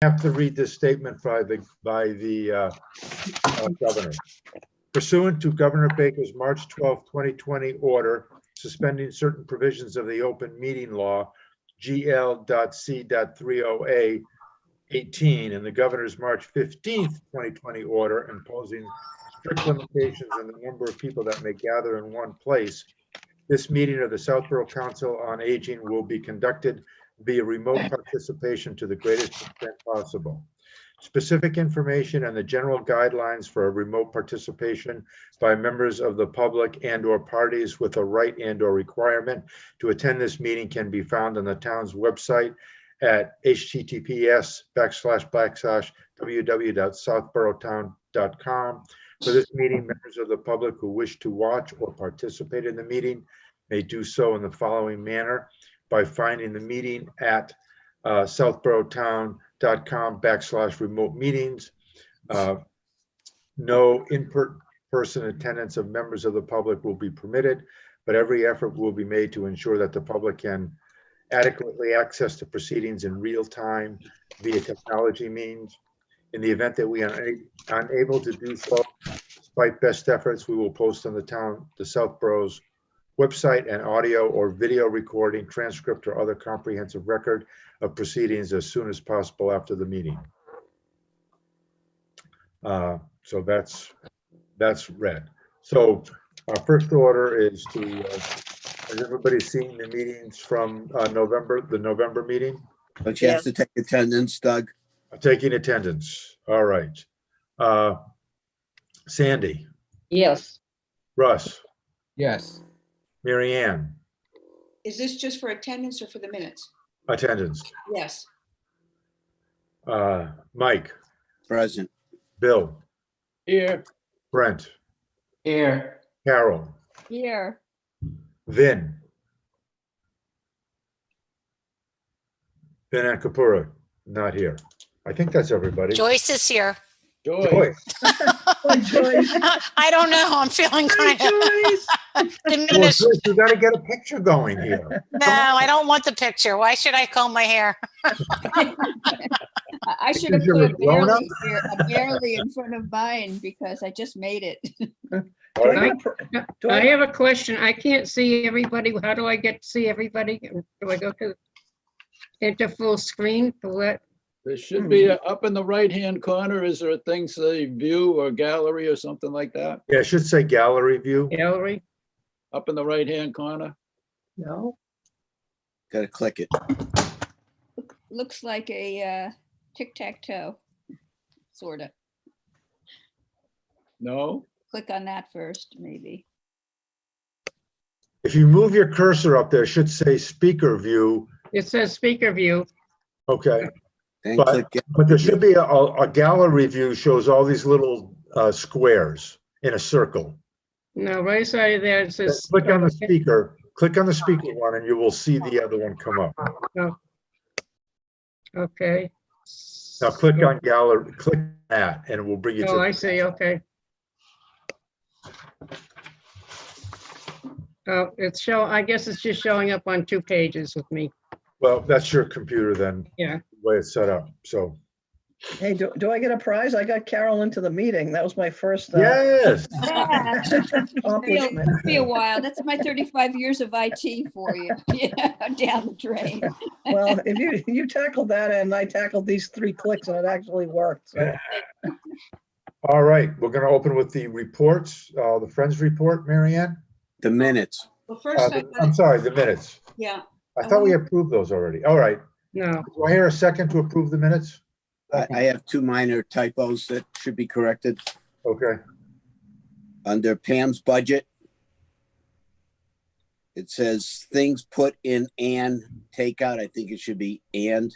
Have to read this statement by the governor. Pursuant to Governor Baker's March 12, 2020 order suspending certain provisions of the open meeting law, GL.C.30A 18, and the governor's March 15th, 2020 order imposing strict limitations on the number of people that may gather in one place, this meeting of the Southborough Council on Aging will be conducted via remote participation to the greatest extent possible. Specific information and the general guidelines for remote participation by members of the public and/or parties with a right and/or requirement to attend this meeting can be found on the town's website at https://www.southboroughtown.com. For this meeting, members of the public who wish to watch or participate in the meeting may do so in the following manner: by finding the meeting at southboroughtown.com/remote meetings. No in-person attendance of members of the public will be permitted, but every effort will be made to ensure that the public can adequately access the proceedings in real time via technology means. In the event that we are unable to do so, despite best efforts, we will post on the Southborough's website an audio or video recording, transcript, or other comprehensive record of proceedings as soon as possible after the meeting. So that's read. So our first order is to, has everybody seen the meetings from the November meeting? But you have to take attendance, Doug. Taking attendance. All right. Sandy? Yes. Russ? Yes. Mary Ann? Is this just for attendance or for the minutes? Attendance. Yes. Mike? Present. Bill? Here. Brent? Here. Carol? Here. Vin? Vin and Kapura? Not here. I think that's everybody. Joyce is here. Joyce. I don't know. I'm feeling kind of Well, diminished. Joyce, you got to get a picture going here. No, I don't want the picture. Why should I comb my hair? I should have Because you're put a a grown-up? barely in front of mine because I just made it. All right. I have a question. I can't see everybody. How do I get to see everybody? Do I go into full screen for what? There should be up in the right-hand corner. Is there a thing say view or gallery or something like that? Yeah, it should say gallery view. Gallery? Up in the right-hand corner? No. Got to click it. Looks like a tic-tac-toe, sort of. No? Click on that first, maybe. If you move your cursor up there, it should say speaker view. It says speaker view. Okay. Then But, click. but there should be a gallery view shows all these little squares in a circle. No, right side of there, it says. Click on the speaker, click on the speaker one and you will see the other one come up. Okay. Now click on gallery, click that and it will bring you Oh, I to, see, okay. Oh, I guess it's just showing up on 2 pages with me. well, that's your computer then. Yeah. The way it's set up, so. Hey, do I get a prize? I got Carol into the meeting. That was my first Yes. Yeah, accomplishment. be a while. That's my 35 years of IT for you. Yeah, down the drain. Well, if you tackled that and I tackled these 3 clicks and it actually worked. So. All right, we're gonna open with the reports, the Friends report, Mary Ann? The minutes. Well, first, I'm sorry, the minutes. yeah, I thought we approved those already. All right. No, Do I hear a second to approve the minutes? I have 2 minor typos that should be corrected. Okay. Under Pam's budget, it says things put in and take out. I think it should be and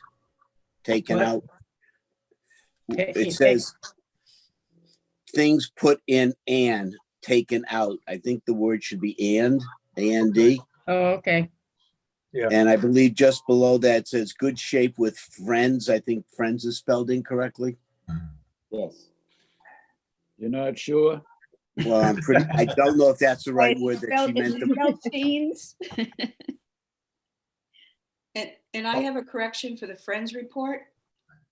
taken What? out. Okay, It says things put in and taken out. I think the word should be and, A-N-D. oh, okay. And I believe just below that says good shape with friends. I think friends is spelled incorrectly. Yes. You're not sure? Well, I don't know if that's the right word that she Spelled- meant. it's spelled fiends. and I have a correction for the Friends report.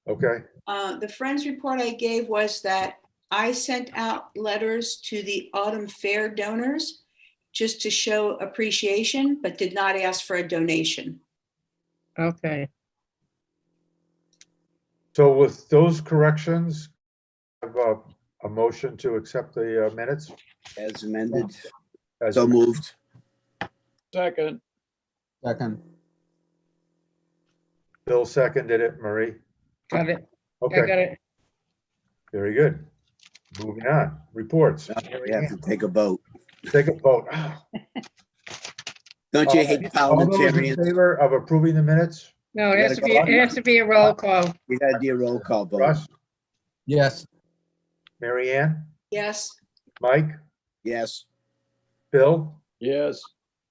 Okay, The Friends report I gave was that I sent out letters to the autumn fair donors just to show appreciation, but did not ask for a donation. Okay. so with those corrections, have a motion to accept the minutes? As amended, As so moved. Second, Second. Bill seconded it, Marie. Got it. I Okay, got it. very good. Moving on, reports. Now we have to take a vote. Take a vote. Ah. Don't you hate All those in parliamentarians? favor of approving the minutes? No, You it has to gotta be, go. it has to be a roll call. You gotta do a roll call vote. Russ, Yes. Mary Ann, Yes, Mike, Yes, Bill, yes.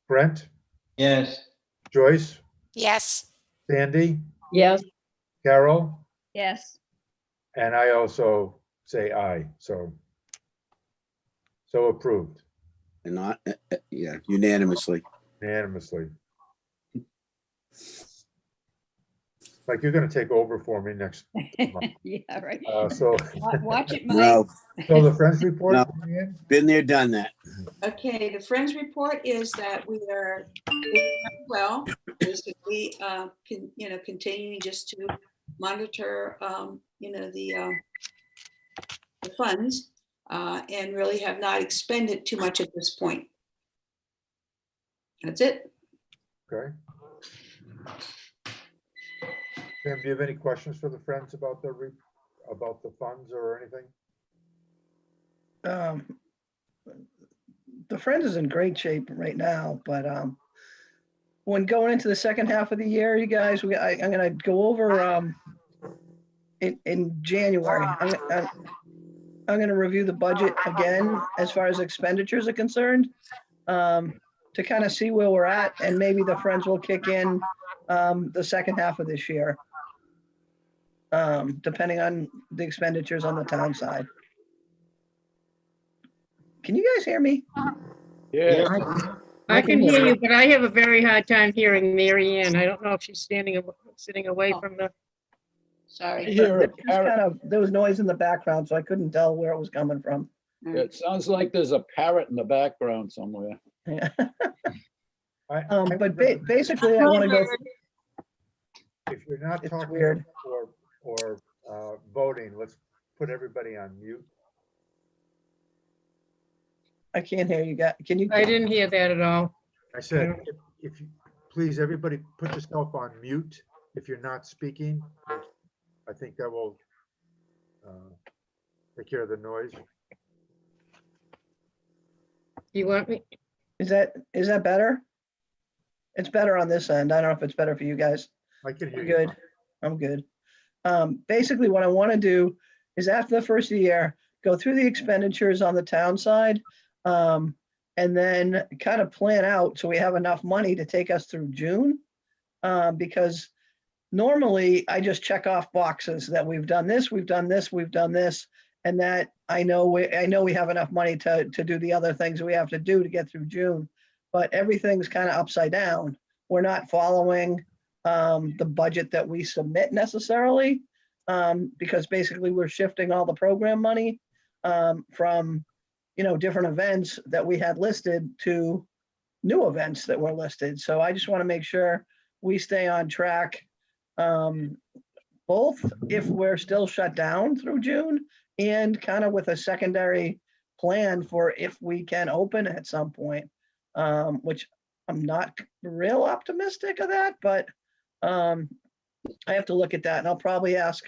Brent, Yes. Joyce, Yes. Sandy, Yes, Carol, Yes, and I also say aye, so approved and not, yeah, unanimously. unanimously. Like you're gonna take over for me next, yeah, right. so Watch it, Mike. No, so the Friends report, No. Mary Ann? been there, done that. okay, the Friends report is that we are doing well, basically, continuing just to monitor, the funds, and really have not expended too much at this point. That's it. Okay. Sam, do you have any questions for the Friends about about the funds or anything? the Friends is in great shape right now, but when going into the second half of the year, you guys, I'm gonna go over in January. I'm gonna review the budget again as far as expenditures are concerned, to kind of see where we're at, and maybe the Friends will kick in the second half of this year, depending on the expenditures on the town side. Can you guys hear me? Yes. I can hear you, but I have a very hard time hearing Mary Ann. I don't know if she's sitting away from the, I Sorry. hear a There was parrot. kind of, there was noise in the background, so I couldn't tell where it was coming from. It sounds like there's a parrot in the background somewhere. Yeah. I But basically, I want to go, If you're not It's talking weird. or voting, let's put everybody on mute. I can't hear you guys. Can you? I didn't hear that at all. I said, if you, please, everybody put yourself on mute if you're not speaking. I think that will take care of the noise. You want me? Is that better? It's better on this end. I don't know if it's better for you guys. I can hear I'm you. good. I'm good. Basically, what I want to do is after the first of the year, go through the expenditures on the town side, and then kind of plan out so we have enough money to take us through June. Because normally I just check off boxes that we've done this, we've done this, we've done this, and that I know we have enough money to do the other things we have to do to get through June. But everything's kind of upside down. We're not following the budget that we submit necessarily, because basically we're shifting all the program money from different events that we had listed to new events that were listed. So I just want to make sure we stay on track, both if we're still shut down through June and kind of with a secondary plan for if we can open at some point, which I'm not real optimistic of that, but I have to look at that, and I'll probably ask,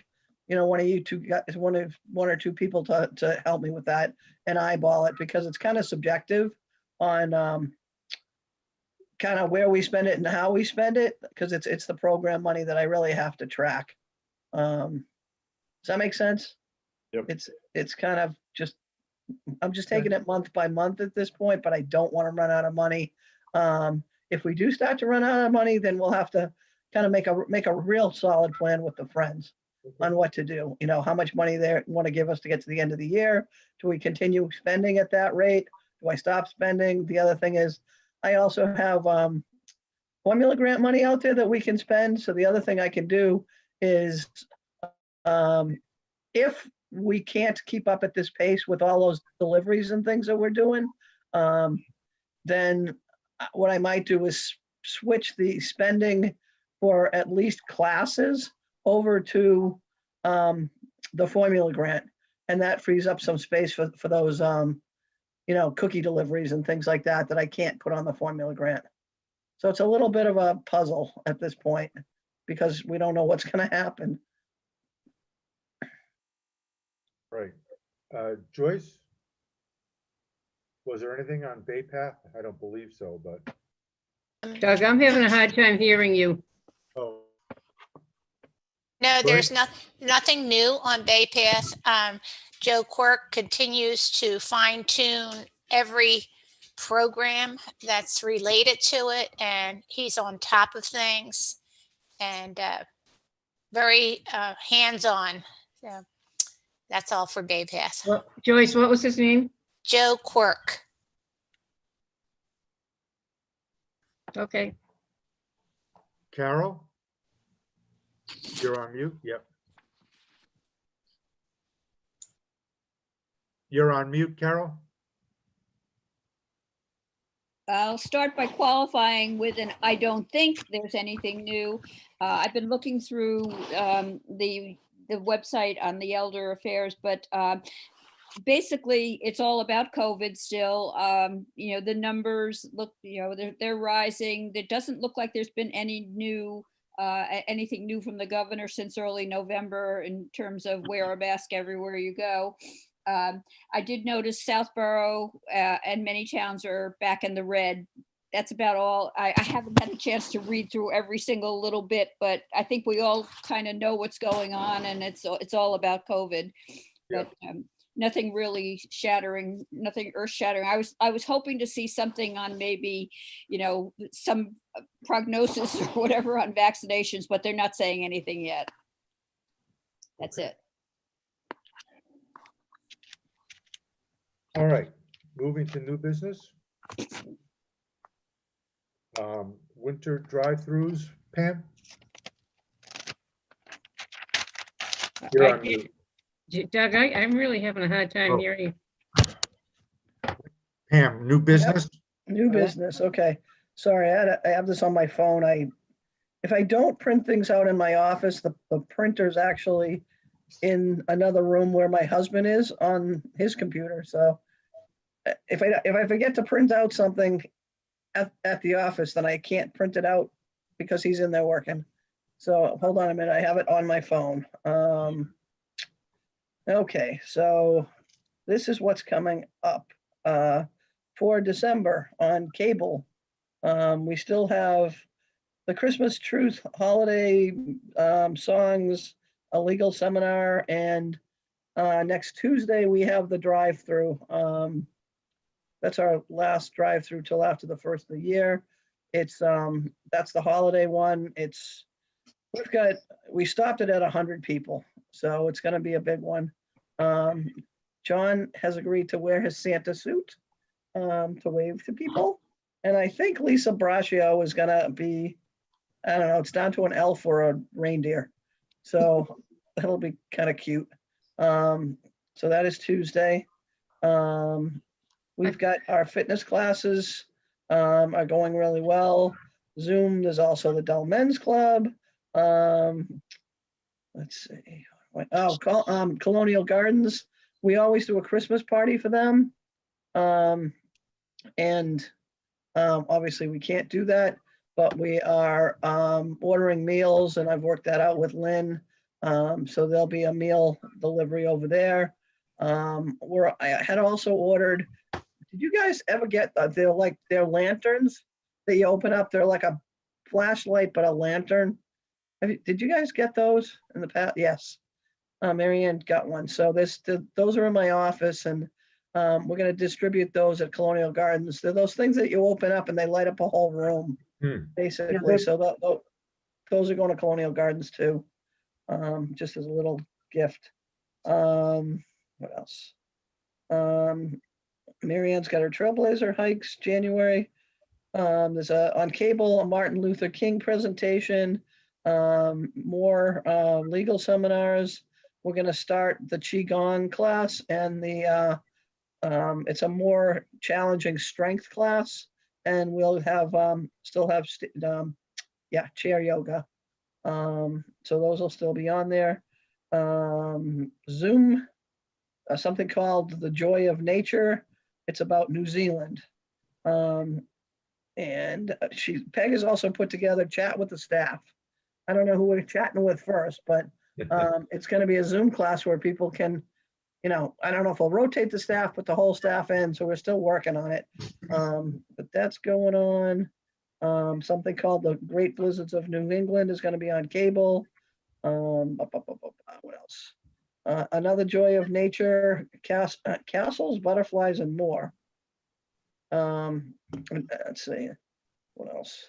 one of you two guys, one or two people to help me with that and eyeball it, because it's kind of subjective on kind of where we spend it and how we spend it, because it's the program money that I really have to track. Does that make sense? Yep. It's kind of just, I'm just taking it month by month at this point, but I don't want to run out of money. If we do start to run out of money, then we'll have to kind of make a real solid plan with the Friends on what to do. How much money they want to give us to get to the end of the year. Do we continue spending at that rate? Do I stop spending? The other thing is, I also have formula grant money out there that we can spend. So the other thing I can do is If we can't keep up at this pace with all those deliveries and things that we're doing, then what I might do is switch the spending for at least classes over to the formula grant. And that frees up some space for those, cookie deliveries and things like that I can't put on the formula grant. So it's a little bit of a puzzle at this point because we don't know what's going to happen. Right. Joyce? Was there anything on Bay Path? I don't believe so, but, Doug, I'm having a hard time hearing you. oh, No, Go there's nothing new on Bay Path. Joe Quirk continues to fine tune every program that's related to it, and he's on top of things and very hands-on. So that's all for Bay Path. Well, Joyce, what was his name? Joe Quirk. Okay. Carol? You're on mute? Yep. You're on mute, Carol? I'll start by qualifying with an I don't think there's anything new. I've been looking through the website on the Elder Affairs, but basically it's all about COVID still. The numbers look, they're rising. It doesn't look like there's been any new anything new from the governor since early November in terms of wear a mask everywhere you go. I did notice Southborough and many towns are back in the red. That's about all. I haven't had a chance to read through every single little bit, but I think we all kind of know what's going on, and it's all about COVID. Yeah. But nothing really shattering, nothing earth shattering. I was hoping to see something on maybe, some prognosis or whatever on vaccinations, but they're not saying anything yet. That's it. All right, moving to new business. Winter drive-throughs, Pam? You're on mute. Doug, I'm really having a hard time Oh. hearing. Pam, new business? New business, okay. Sorry, I have this on my phone. If I don't print things out in my office, the printer's actually in another room where my husband is on his computer. So if I forget to print out something at the office, then I can't print it out because he's in there working. So hold on a minute, I have it on my phone. Okay, so this is what's coming up for December on cable. We still have the Christmas Truth Holiday songs, a legal seminar, and next Tuesday we have the drive-through. That's our last drive-through till after the first of the year. It's that's the holiday one. We stopped it at 100 people, so it's going to be a big one. John has agreed to wear his Santa suit to wave to people, and I think Lisa Braccio is going to be, I don't know, it's down to an elf or a reindeer, so that'll be kind of cute. So that is Tuesday. We've got our fitness classes are going really well. Zoom, there's also the Dell Men's Club. Let's see. Oh, Colonial Gardens. We always do a Christmas party for them. Obviously we can't do that, but we are ordering meals, and I've worked that out with Lynn. So there'll be a meal delivery over there. I had also ordered, did you guys ever get their lanterns that you open up? They're like a flashlight, but a lantern. Did you guys get those in the past? Yes. Marianne got one. So those are in my office, and we're going to distribute those at Colonial Gardens. They're those things that you open up and they light up a whole room, basically. So those are going to Colonial Gardens too, just as a little gift. What else? Marianne's got her Trailblazer hikes January. There's on cable a Martin Luther King presentation, more legal seminars. we're gonna start the Qigong class and it's a more challenging strength class. And we'll have, still have, chair yoga. So those will still be on there. Zoom, something called The Joy of Nature. It's about New Zealand. And Peg has also put together Chat with the Staff. I don't know who we're chatting with first, but it's going to be a Zoom class where people can, I don't know if we'll rotate the staff, put the whole staff in, so we're still working on it. But that's going on. Something called The Great Blizzards of New England is going to be on cable. What else? Another Joy of Nature, castles, butterflies, and more. Let's see, what else?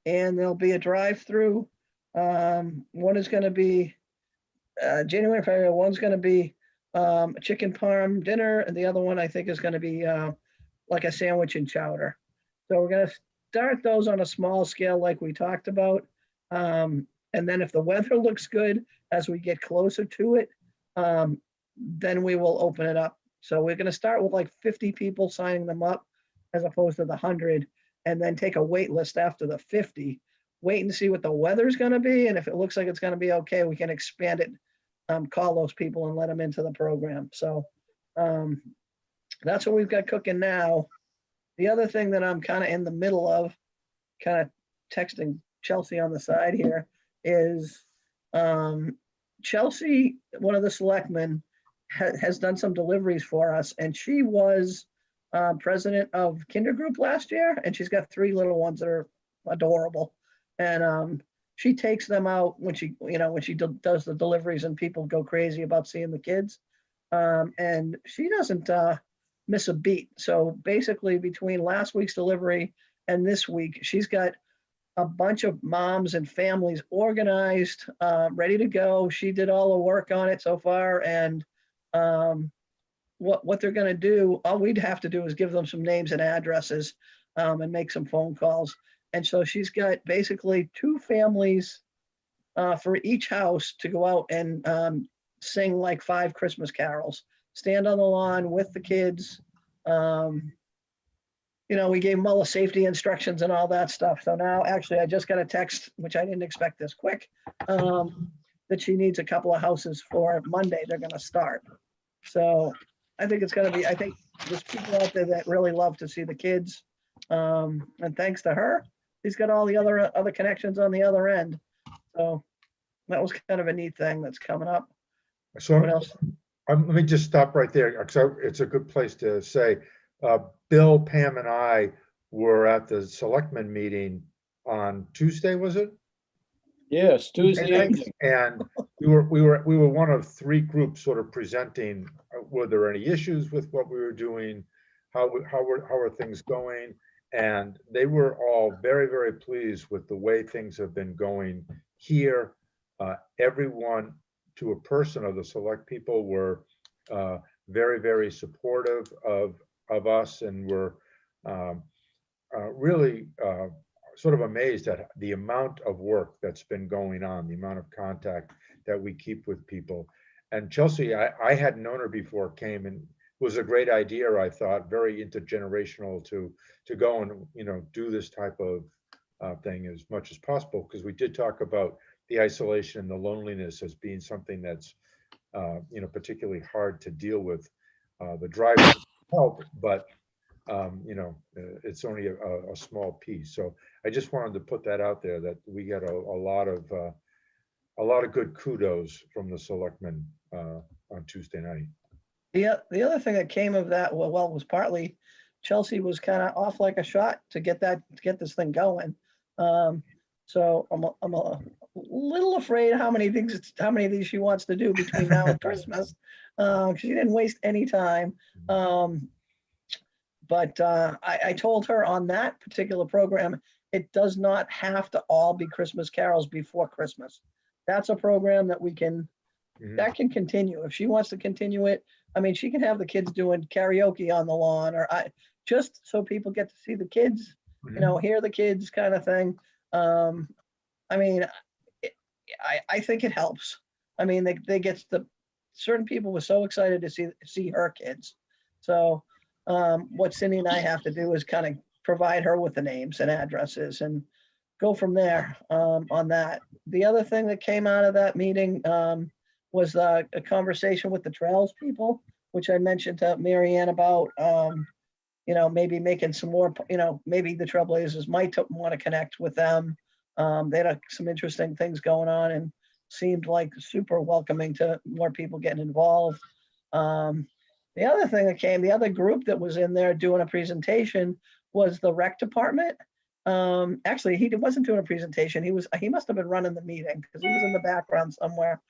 And there'll be a drive-through. One is going to be January, February. One's going to be a chicken parm dinner, and the other one I think is going to be like a sandwich and chowder. So we're going to start those on a small scale, like we talked about. And then if the weather looks good as we get closer to it, then we will open it up. So we're going to start with like 50 people signing them up, as opposed to the 100, and then take a wait list after the 50. Wait and see what the weather's going to be, and if it looks like it's going to be okay, we can expand it, call those people and let them into the program. So that's what we've got cooking now. The other thing that I'm kind of in the middle of, kind of texting Chelsea on the side here, is Chelsea, one of the selectmen, has done some deliveries for us, and she was president of Kinder Group last year, and she's got 3 little ones that are adorable. And she takes them out when she does the deliveries, and people go crazy about seeing the kids. And she doesn't miss a beat. So basically, between last week's delivery and this week, she's got a bunch of moms and families organized, ready to go. She did all the work on it so far, and what they're going to do, all we'd have to do is give them some names and addresses, and make some phone calls. And so she's got basically 2 families for each house to go out and sing like 5 Christmas carols, stand on the lawn with the kids. We gave them all the safety instructions and all that stuff. So now, actually, I just got a text, which I didn't expect this quick, that she needs a couple of houses for Monday. They're going to start. So I think it's going to be, I think there's people out there that really love to see the kids. And thanks to her, she's got all the other connections on the other end. So that was kind of a neat thing that's coming up. So What else? let me just stop right there, because it's a good place to say, Bill, Pam, and I were at the selectmen meeting on Tuesday, was it? Yes, Tuesday evening. And we were one of 3 groups sort of presenting, were there any issues with what we were doing? How are things going? And they were all very, very pleased with the way things have been going here. Everyone, to a person of the select people, were very, very supportive of us, and were really sort of amazed at the amount of work that's been going on, the amount of contact that we keep with people. And Chelsea, I hadn't known her before, came, and was a great idea, I thought, very intergenerational to go and do this type of thing as much as possible, because we did talk about the isolation and the loneliness as being something that's particularly hard to deal with. The drive help, but it's only a small piece. So I just wanted to put that out there, that we got a lot of good kudos from the selectmen on Tuesday night. The other thing that came of that, well, was partly Chelsea was kind of off like a shot to get this thing going. So I'm a little afraid how many of these she wants to do between now and Christmas. She didn't waste any time. But I told her on that particular program, it does not have to all be Christmas carols before Christmas. That's a program that we can, that can continue. If she wants to continue it, I mean, she can have the kids doing karaoke on the lawn, or just so people get to see the kids, hear the kids, kind of thing. I mean, I think it helps. I mean, they get the certain people were so excited to see her kids. So what Cindy and I have to do is kind of provide her with the names and addresses and go from there on that. The other thing that came out of that meeting was a conversation with the trails people, which I mentioned to Mary Ann about, maybe making some more, maybe the Trailblazers might want to connect with them. They had some interesting things going on and seemed like super welcoming to more people getting involved. The other thing that came, the other group that was in there doing a presentation was the rec department. Actually, he wasn't doing a presentation. He must have been running the meeting because he was in the background somewhere.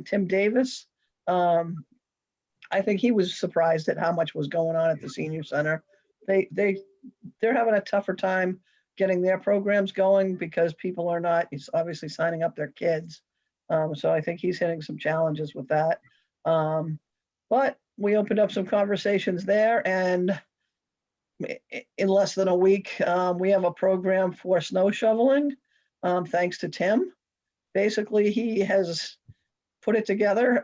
Tim Davis. I think he was surprised at how much was going on at the senior center. They're having a tougher time getting their programs going because people are not obviously signing up their kids. So I think he's hitting some challenges with that. But we opened up some conversations there, and in less than a week, we have a program for snow shoveling, thanks to Tim. Basically, he has put it together.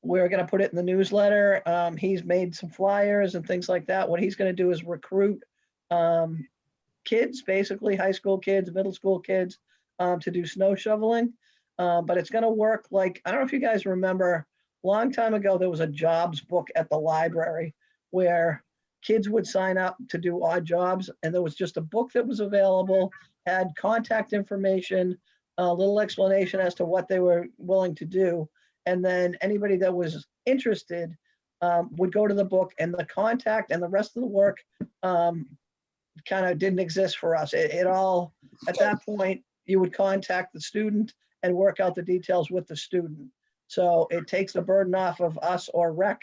We're going to put it in the newsletter. He's made some flyers and things like that. What he's going to do is recruit kids, basically high school kids, middle school kids, to do snow shoveling. But it's going to work like, I don't know if you guys remember, a long time ago, there was a jobs book at the library where kids would sign up to do odd jobs. And there was just a book that was available, had contact information, a little explanation as to what they were willing to do. And then anybody that was interested would go to the book, and the contact and the rest of the work kind of didn't exist for us. It all, at that point, you would contact the student and work out the details with the student. So it takes the burden off of us or rec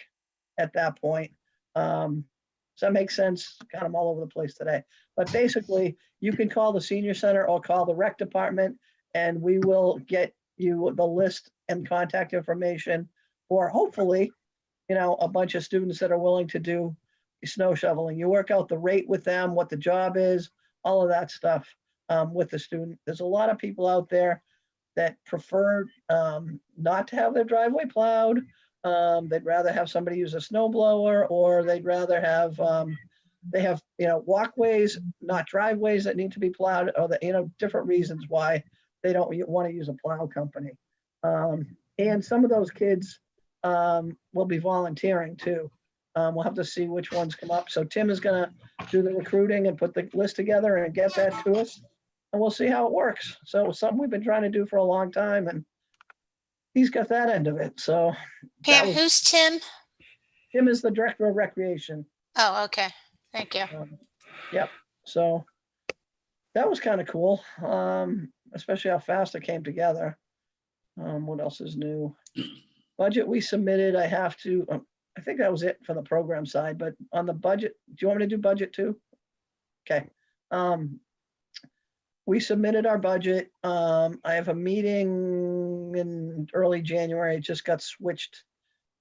at that point. Does that make sense? Kind of all over the place today. But basically, you can call the senior center or call the rec department, and we will get you the list and contact information for hopefully, a bunch of students that are willing to do snow shoveling. You work out the rate with them, what the job is, all of that stuff with the student. There's a lot of people out there that prefer not to have their driveway plowed. They'd rather have somebody use a snow blower, or they'd rather have, they have, walkways, not driveways that need to be plowed, or different reasons why they don't want to use a plow company. And some of those kids will be volunteering too. We'll have to see which ones come up. So Tim is going to do the recruiting and put the list together and get that to us, and we'll see how it works. So it's something we've been trying to do for a long time, and he's got that end of it. So Pam, who's Tim? Tim is the director of recreation. Oh, okay. Thank you. Yep. So that was kind of cool, especially how fast it came together. What else is new? Budget we submitted. I have to, I think that was it for the program side, but on the budget, do you want me to do budget too? Okay. We submitted our budget. I have a meeting in early January. It just got switched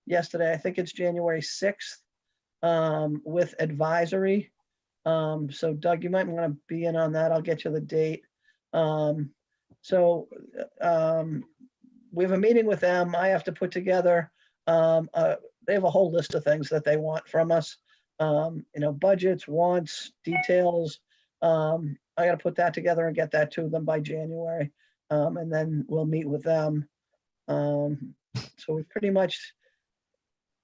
yesterday. I think it's January 6th with advisory. So Doug, you might want to be in on that. I'll get you the date. We have a meeting with them. I have to put together, they have a whole list of things that they want from us. Budgets, wants, details. I got to put that together and get that to them by January. And then we'll meet with them. So we pretty much,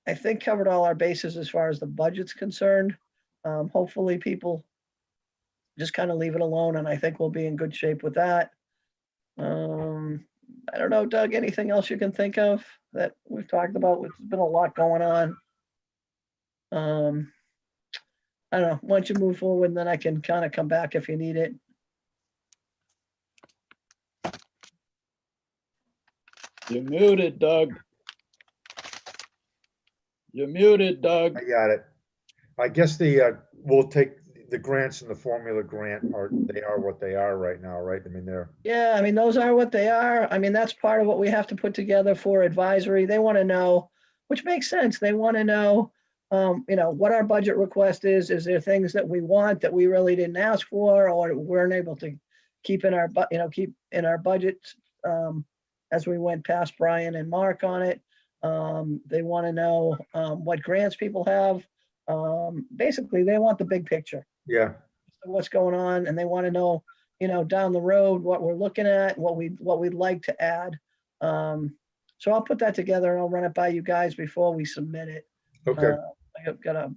I think, covered all our bases as far as the budget's concerned. Hopefully people just kind of leave it alone, and I think we'll be in good shape with that. I don't know, Doug, anything else you can think of that we've talked about? There's been a lot going on. I don't know. Why don't you move forward, and then I can kind of come back if you need it. You're muted, Doug. You're muted, Doug. I got it. I guess we'll take the grants and the formula grant they are what they are right now, right? I mean, Yeah, I mean, those are what they are. I mean, that's part of what we have to put together for advisory. They want to know, which makes sense. They want to know, what our budget request is. Is there things that we want that we really didn't ask for, or weren't able to keep in our budget as we went past Brian and Mark on it? They want to know what grants people have. Basically, they want the big picture, Yeah, what's going on, and they want to know, down the road what we're looking at, what we'd like to add. So I'll put that together and I'll run it by you guys before we submit it. okay. I've got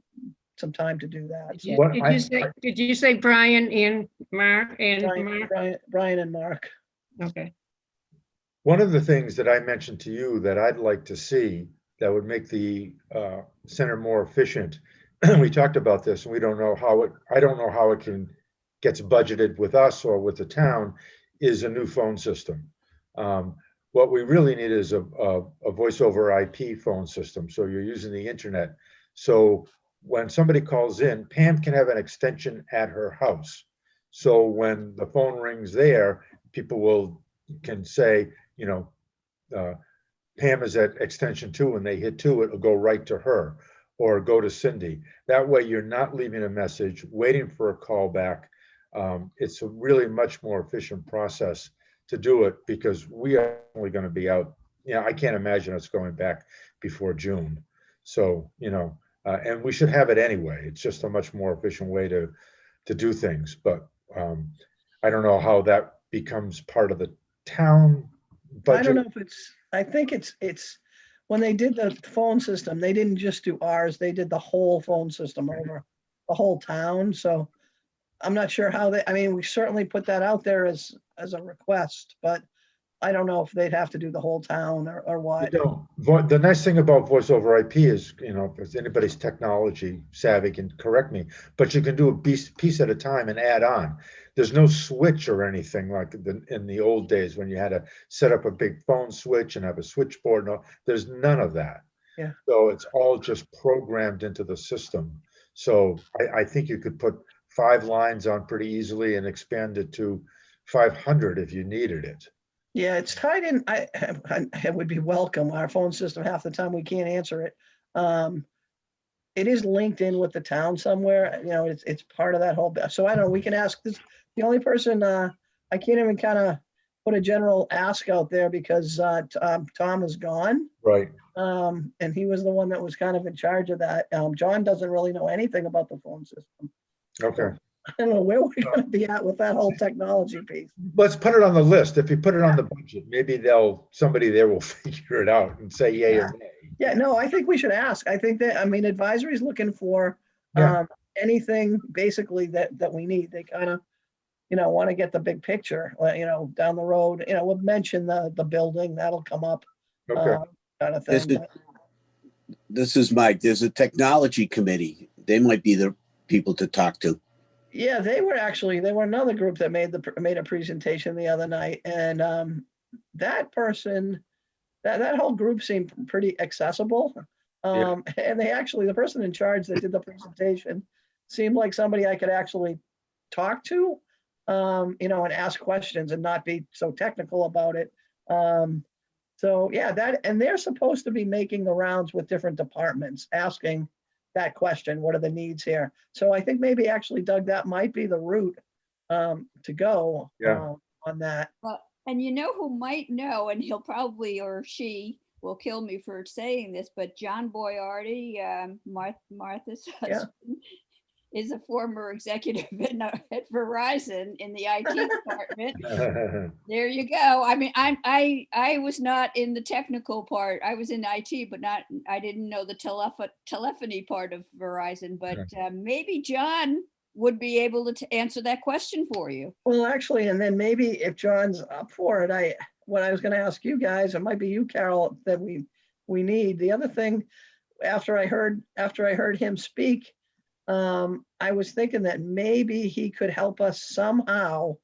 some time to do that. Did So you, What did I- you say, did you say Brian and Mark Brian and Mark. Okay. One of the things that I mentioned to you that I'd like to see that would make the center more efficient, we talked about this and we don't know how it, I don't know how it gets budgeted with us or with the town, is a new phone system. What we really need is a voice over IP phone system. So you're using the internet. So when somebody calls in, Pam can have an extension at her house. So when the phone rings there, people can say, Pam is at extension 2 and they hit 2, it'll go right to her or go to Cindy. That way you're not leaving a message, waiting for a call back. It's a really much more efficient process to do it because we are only going to be out. I can't imagine us going back before June. So, and we should have it anyway. It's just a much more efficient way to do things. But I don't know how that becomes part of the town budget. I don't know if I think it's when they did the phone system, they didn't just do ours, they did the whole phone system over the whole town. So I'm not sure how we certainly put that out there as a request, but I don't know if they'd have to do the whole town or what. The nice thing about voice over IP is, if anybody's technology savvy can correct me, but you can do a piece at a time and add on. There's no switch or anything like in the old days when you had to set up a big phone switch and have a switchboard. No, there's none of that. Yeah. So it's all just programmed into the system. So I think you could put 5 lines on pretty easily and expand it to 500 if you needed it. Yeah, it's tied in. It would be welcome. Our phone system, half the time we can't answer it. It is linked in with the town somewhere. It's part of that whole. So I don't know. We can ask this. The only person I can't even kind of put a general ask out there because Tom is gone. Right. And he was the one that was kind of in charge of that. John doesn't really know anything about the phone system. Okay. I don't know where we're going to be at with that whole technology piece. Let's put it on the list. If you put it on the budget, maybe somebody there will figure it out and say yay or nay. Yeah, no, I think we should ask. I think that, advisory is looking for Yeah. anything basically that we need. They kind of, want to get the big picture, down the road, we'll mention the building, that'll come up. Okay. Kind of thing. This is Mike. There's a technology committee. They might be the people to talk to. Yeah, they were another group that made a presentation the other night, and that person, that whole group seemed pretty accessible. And the person in charge that did the presentation seemed like somebody I could actually talk to, and ask questions and not be so technical about it. So yeah, and they're supposed to be making the rounds with different departments, asking that question, what are the needs here? So I think maybe actually, Doug, that might be the route to go on that. Well, and who might know, and he'll probably, or she will kill me for saying this, but John Boyardi, Martha's husband, is a former executive at Verizon in the IT department. There you go. I was not in the technical part. I was in IT, but I didn't know the telephony part of Verizon, but maybe John would be able to answer that question for you. Well, actually, and then maybe if John's up for it, what I was going to ask you guys, it might be you, Carol, that we need. The other thing, after I heard him speak, I was thinking that maybe he could help us somehow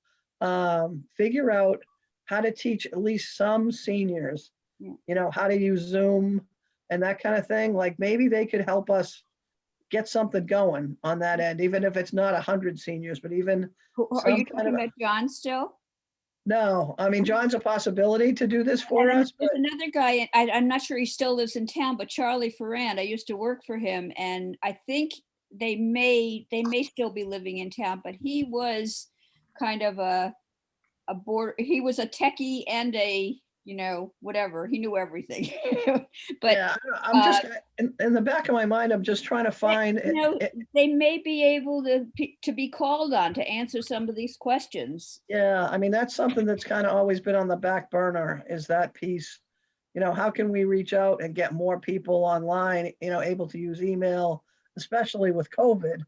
figure out how to teach at least some seniors, how to use Zoom and that kind of thing. Like maybe they could help us get something going on that end, even if it's not 100 seniors, but even. Are you talking about John still? No, John's a possibility to do this for us. There's another guy, I'm not sure he still lives in town, but Charlie Ferrand, I used to work for him, and I think they may still be living in town, but he was kind of he was a techie and a you know, whatever, he knew everything. But Yeah, I'm just, in the back of my mind, I'm just trying to find, you know, they may be able to be called on to answer some of these questions. yeah, I mean, that's something that's kind of always been on the back burner, is that piece. You know, how can we reach out and get more people online, you know, able to use email, especially with COVID?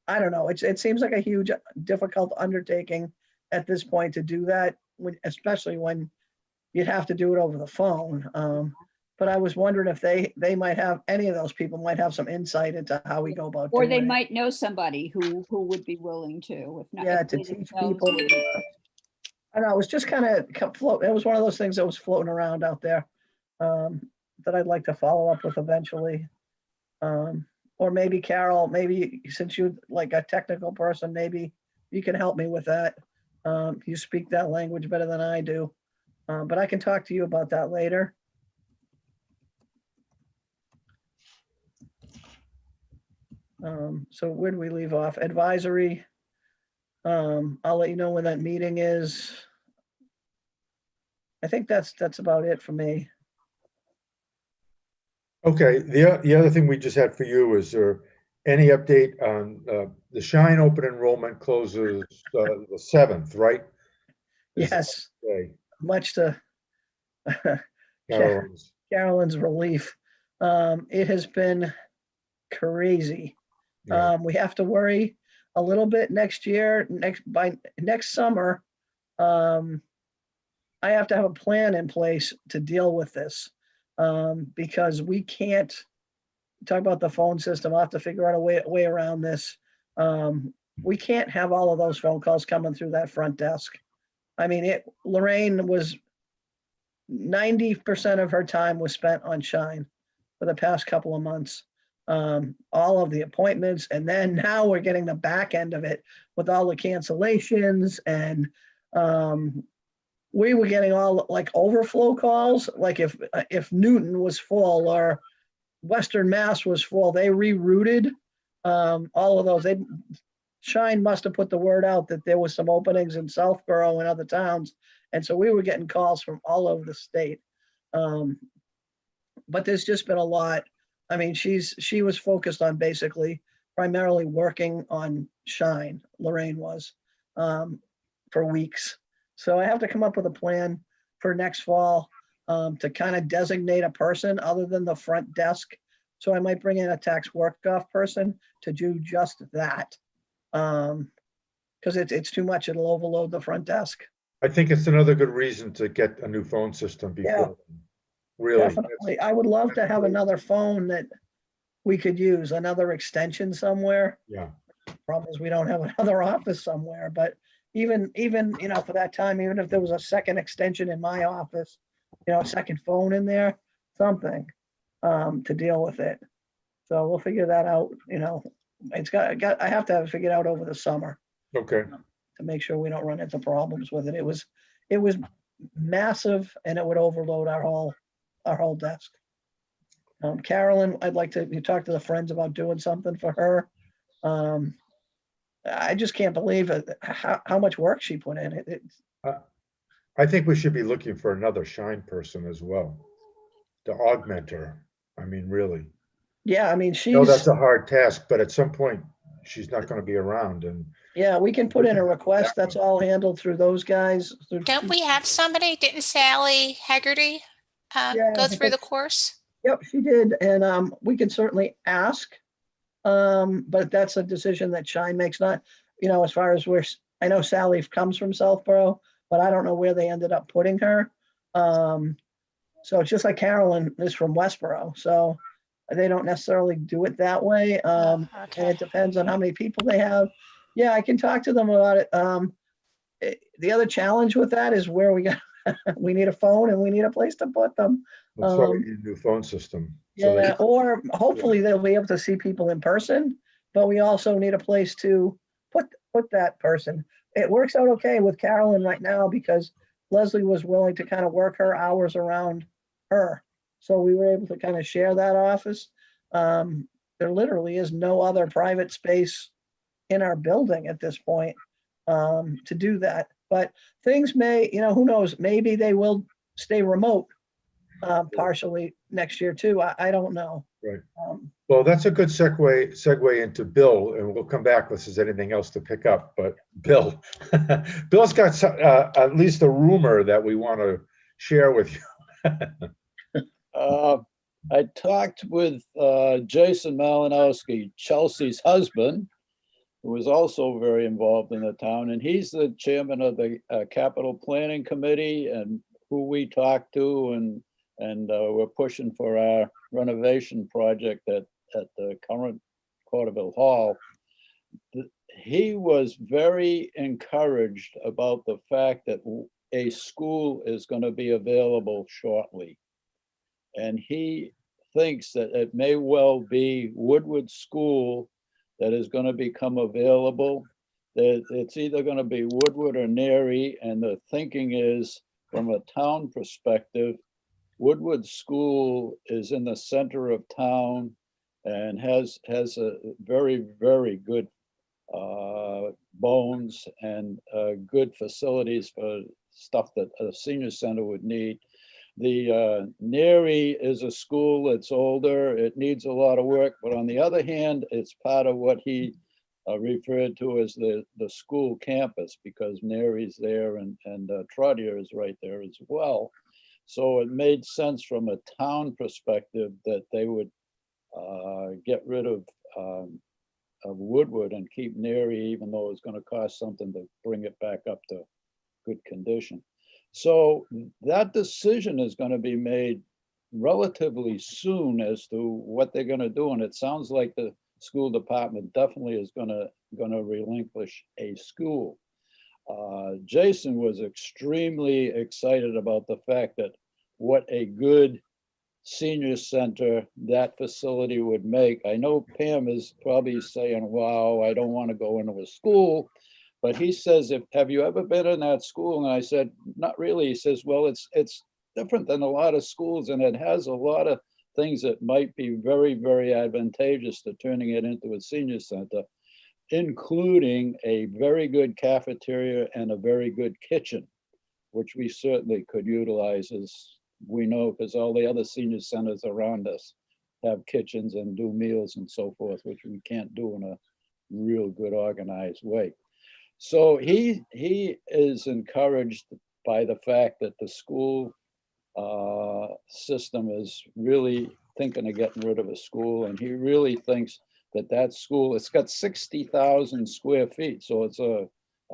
I don't know, it seems like a huge, difficult undertaking at this point to do that, especially when you'd have to do it over the phone. But I was wondering if they might have, any of those people might have some insight into how we go about Or doing they it. might know somebody who would be willing to, if not. Yeah, if to they teach themselves people. wouldn't. I don't know, it was just kind of float. It was one of those things that was floating around out there, that I'd like to follow up with eventually. Or maybe Carol, maybe since you're like a technical person, maybe you can help me with that. You speak that language better than I do. But I can talk to you about that later. So where do we leave off? Advisory. I'll let you know when that meeting is. I think that's about it for me. Okay, the other thing we just had for you is there any update on the Shine open enrollment closes the 7th, right? Is the Yes, day, much to Carolyn's. Carolyn's relief. It has been crazy. Yeah. We have to worry a little bit next year, by next summer. I have to have a plan in place to deal with this, because we can't talk about the phone system. I'll have to figure out a way around this. We can't have all of those phone calls coming through that front desk. I mean, Lorraine was 90% of her time was spent on Shine for the past couple of months. All of the appointments, and then now we're getting the back end of it with all the cancellations, and we were getting all like overflow calls. Like if Newton was full or Western Mass was full, they rerouted all of those. Shine must have put the word out that there was some openings in Southborough and other towns. And so we were getting calls from all over the state. But there's just been a lot. I mean, she was focused on basically primarily working on Shine, Lorraine was, for weeks. So I have to come up with a plan for next fall, to kind of designate a person other than the front desk. So I might bring in a tax work-off person to do just that. Because it's too much, it'll overload the front desk. I think it's another good reason to get a new phone system before. Really. Definitely. I would love to have another phone that we could use, another extension somewhere. Yeah. Problem is we don't have another office somewhere, but even, you know, for that time, even if there was a second extension in my office, you know, a second phone in there, something, to deal with it. So we'll figure that out, you know, I have to have it figured out over the summer Okay. to make sure we don't run into problems with it. It was massive, and it would overload our whole desk. Carolyn, I'd like to, you talk to the friends about doing something for her. I just can't believe it, how much work she put in it. I think we should be looking for another Shine person as well to augment her. I mean, really. Yeah, I mean, No, that's she's, a hard task, but at some point she's not going to be around, and yeah, we can put in a request. That's all handled through those guys. Don't we have somebody? Didn't Sally Haggerty Yeah, go through the because- course? Yep, she did, and we can certainly ask, but that's a decision that Shine makes. Not, you know, as far as I know Sally comes from Southborough, but I don't know where they ended up putting her. So it's just like Carolyn is from Westborough, so they don't necessarily do it that way. And Okay. it depends on how many people they have. Yeah, I can talk to them about it. The other challenge with that is where we need a phone and we need a place to put them. that's why we need a new phone system. So Yeah, or hopefully they'll be able to see people in person, but we also need a place to put that person. It works out okay with Carolyn right now because Leslie was willing to kind of work her hours around her. So we were able to kind of share that office. There literally is no other private space in our building at this point, to do that. But things may, who knows, maybe they will stay remote partially next year too. I don't know. Right. Um, Well, that's a good segue into Bill, and we'll come back unless there's anything else to pick up. But Bill, Bill's got at least a rumor that we want to share with you. I talked with Jason Malinowski, Chelsea's husband, who is also very involved in the town, and he's the chairman of the capital planning committee, and who we talk to, and we're pushing for our renovation project at the current Corderville Hall. He was very encouraged about the fact that a school is going to be available shortly. And he thinks that it may well be Woodward School that is going to become available. That it's either going to be Woodward or Nary, and the thinking is, from a town perspective, Woodward School is in the center of town and has a very, very good bones and good facilities for stuff that a senior center would need. The Nary is a school that's older. It needs a lot of work, but on the other hand, it's part of what he referred to as the school campus, because Nary's there and Trotter is right there as well. So it made sense from a town perspective that they would get rid of Woodward and keep Nary, even though it's going to cost something to bring it back up to good condition. So that decision is going to be made relatively soon as to what they're going to do. And it sounds like the school department definitely is going to relinquish a school. Jason was extremely excited about the fact that what a good senior center that facility would make. I know Pam is probably saying, wow, I don't want to go into a school. But he says, have you ever been in that school? And I said, not really. He says, well, it's different than a lot of schools, and it has a lot of things that might be very, very advantageous to turning it into a senior center, including a very good cafeteria and a very good kitchen, which we certainly could utilize, as we know, because all the other senior centers around us have kitchens and do meals and so forth, which we can't do in a real good organized way. So he is encouraged by the fact that the school system is really thinking of getting rid of a school, and he really thinks that school, it's got 60,000 square feet, so it's a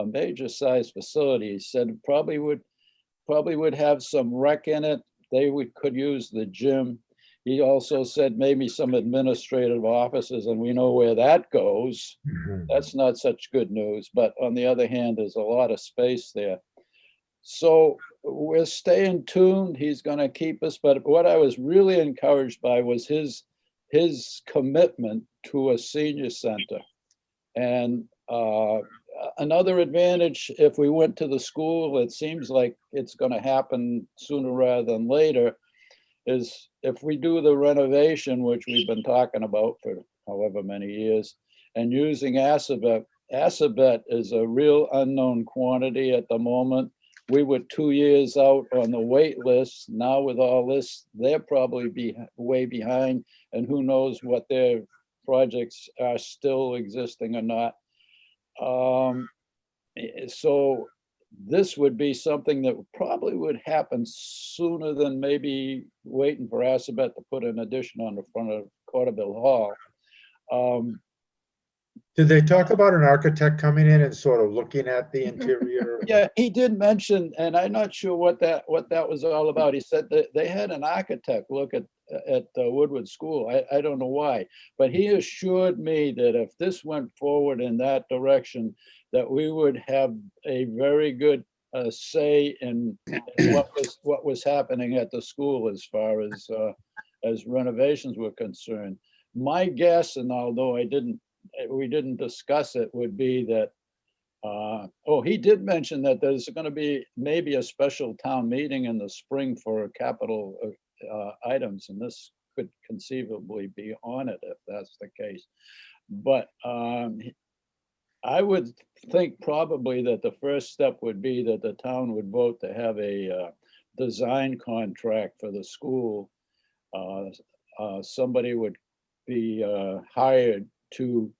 major size facility. He said it probably would have some rec in it. They could use the gym. He also said maybe some administrative offices, and we know where that goes. That's not such good news, but on the other hand, there's a lot of space there. So we're staying tuned. He's going to keep us, but what I was really encouraged by was his commitment to a senior center. And another advantage, if we went to the school, it seems like it's going to happen sooner rather than later, is if we do the renovation, which we've been talking about for however many years, and using Assabet. Assabet is a real unknown quantity at the moment. We were 2 years out on the wait list. Now with all this, they're probably way behind, and who knows what their projects are still existing or not. So this would be something that probably would happen sooner than maybe waiting for Assabet to put an addition on the front of Corderville Hall. Did they talk about an architect coming in and sort of looking at the interior? Yeah, he did mention, and I'm not sure what that was all about. He said that they had an architect look at Woodward School. I don't know why, but he assured me that if this went forward in that direction, that we would have a very good say in what was happening at the school as far as renovations were concerned. My guess, and although we didn't discuss it, would be that he did mention that there's going to be maybe a special town meeting in the spring for capital items, and this could conceivably be on it if that's the case. But I would think probably that the first step would be that the town would vote to have a design contract for the school. Somebody would be hired to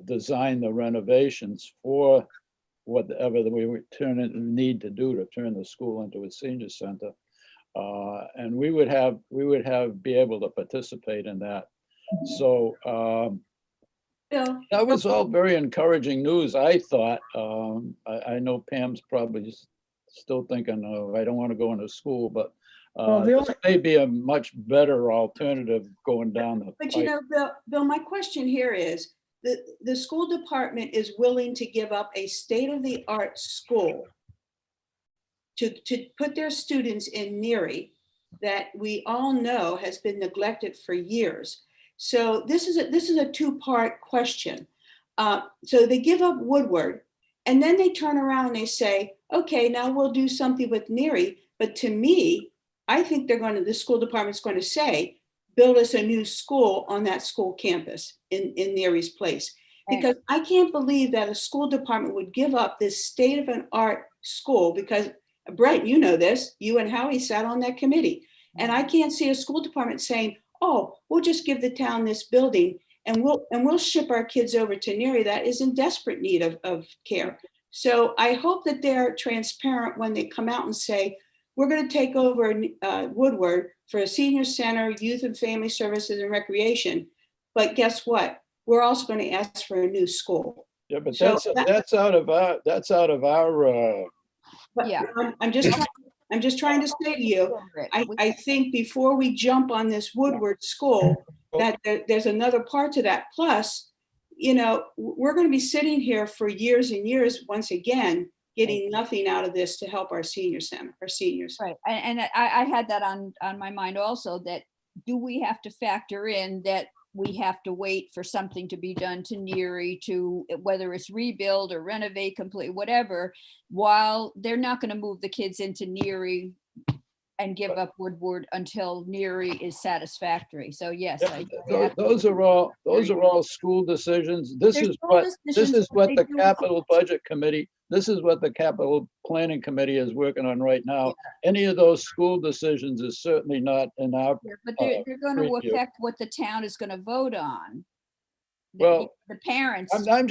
design the renovations for whatever we would need to do to turn the school into a senior center. And we would be able to participate in that. So Bill, that was all very encouraging news, I thought. I know Pam's probably still thinking, oh, I don't want to go into school, but Well, the this only- may be a much better alternative going down the but you pipe. know, Bill, my question here is, the school department is willing to give up a state-of-the-art school to put their students in Neary that we all know has been neglected for years. So this is a two-part question. So they give up Woodward, and then they turn around and they say, okay, now we'll do something with Neary. But to me, I think the school department's going to say, build us a new school on that school campus in Neary's place. Because I can't believe that a school department would give up this state-of-an-art school, because Brent, you know this, you and Howie sat on that committee. And I can't see a school department saying, oh, we'll just give the town this building and we'll ship our kids over to Neary that is in desperate need of care. So I hope that they're transparent when they come out and say, we're going to take over Woodward for a senior center, youth and family services and recreation. But guess what? We're also going to ask for a new school. Yeah, but So that's out of our But Yeah. I'm just trying to say to you, I think before we jump on this Woodward school, that there's another part to that. Plus, you know, we're going to be sitting here for years and years, once again, getting nothing out of this to help our senior center, our seniors. Right, and I had that on my mind also, that do we have to factor in that we have to wait for something to be done to Neary, to whether it's rebuild or renovate completely, whatever, while they're not going to move the kids into Neary and give up Woodward until Neary is satisfactory. So yes, those are all school decisions. This They're is school what decisions, but they the do- capital budget committee, this is what the capital planning committee is working on right now. Any of those school decisions is certainly not in our, Yeah, but they're going to review. affect what the town is going to vote on. Well, The parents. I'm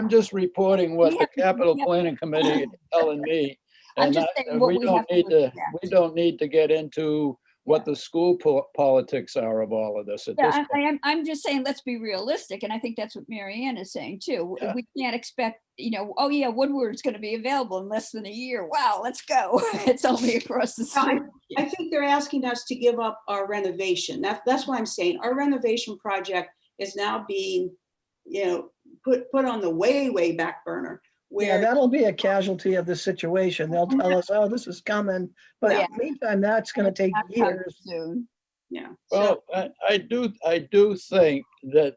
just reporting what We the have to- capital we have- planning committee is telling me. I'm And just saying what we have to expect. we don't need to get into what the school politics are of all of this at this Yeah, point. I'm just saying, let's be realistic. And I think that's what Mary Ann is saying too. Yeah. We can't expect, you know, oh yeah, Woodward's going to be available in less than a year. Wow, let's go. It's only across the street. I think they're asking us to give up our renovation. That's what I'm saying. Our renovation project is now being, you know, put on the way back burner. Yeah, Where that'll be a casualty of the situation. They'll tell us, oh, this is coming. But Yeah. meantime, that's gonna take Not coming years. soon. yeah. Well, I do think that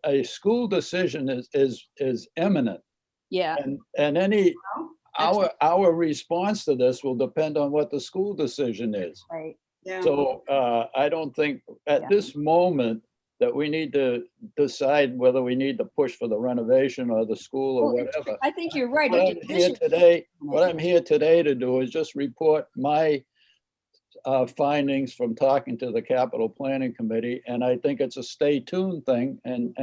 a school decision is imminent. Yeah, And any, That's- our response to this will depend on what the school decision is. right. Yeah. So I don't think Yeah. at this moment that we need to decide whether we need to push for the renovation or the school or Well, whatever. I think you're right. What a I'm here decision- today, what I'm here today to do is just report my findings from talking to the capital planning committee. And I think it's a stay tuned thing and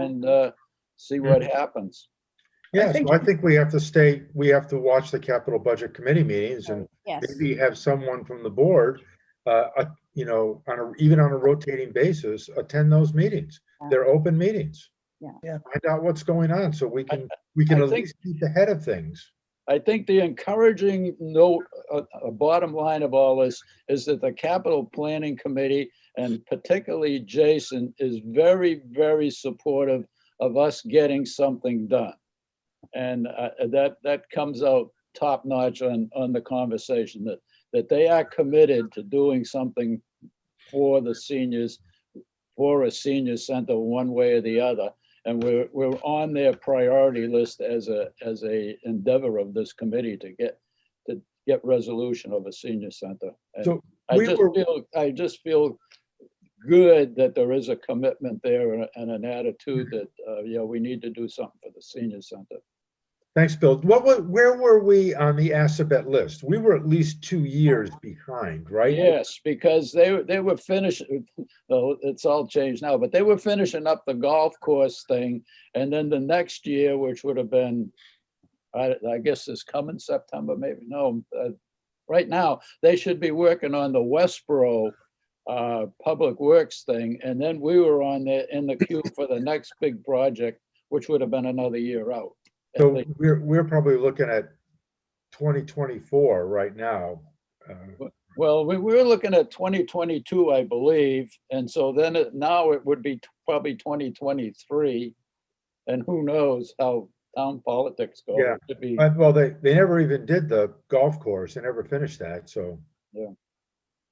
see what happens. Yeah, think- so I think we have to watch the capital budget committee meetings and Yes. maybe have someone from the board, you know, even on a rotating basis, attend those meetings. Yeah. They're open meetings. Yeah. Yeah. Find out what's going on so we can I at think- least keep ahead of things. I think the encouraging note, a bottom line of all this is that the capital planning committee and particularly Jason is very, very supportive of us getting something done. And that comes out top notch on the conversation that they are committed to doing something for the seniors, for a senior center one way or the other. And we're on their priority list as a endeavor of this committee to get resolution of a senior center. And So I we just were- feel good that there is a commitment there and an attitude that, yeah, we need to do something for the senior center. Thanks, Bill. Where were we on the Assabet list? We were at least 2 years behind, right? Yes, because they were finishing, oh, it's all changed now, but they were finishing up the golf course thing. And then the next year, which would have been, I guess this coming September, maybe, no. Right now, they should be working on the Westboro Public Works thing. And then we were in the queue for the next big project, which would have been another year out. So we're probably looking at 2024 right now. Well, we were looking at 2022, I believe. And so then now it would be probably 2023. And who knows how town politics go. Yeah. It could be, Well, they never even did the golf course. They never finished that. So Yeah.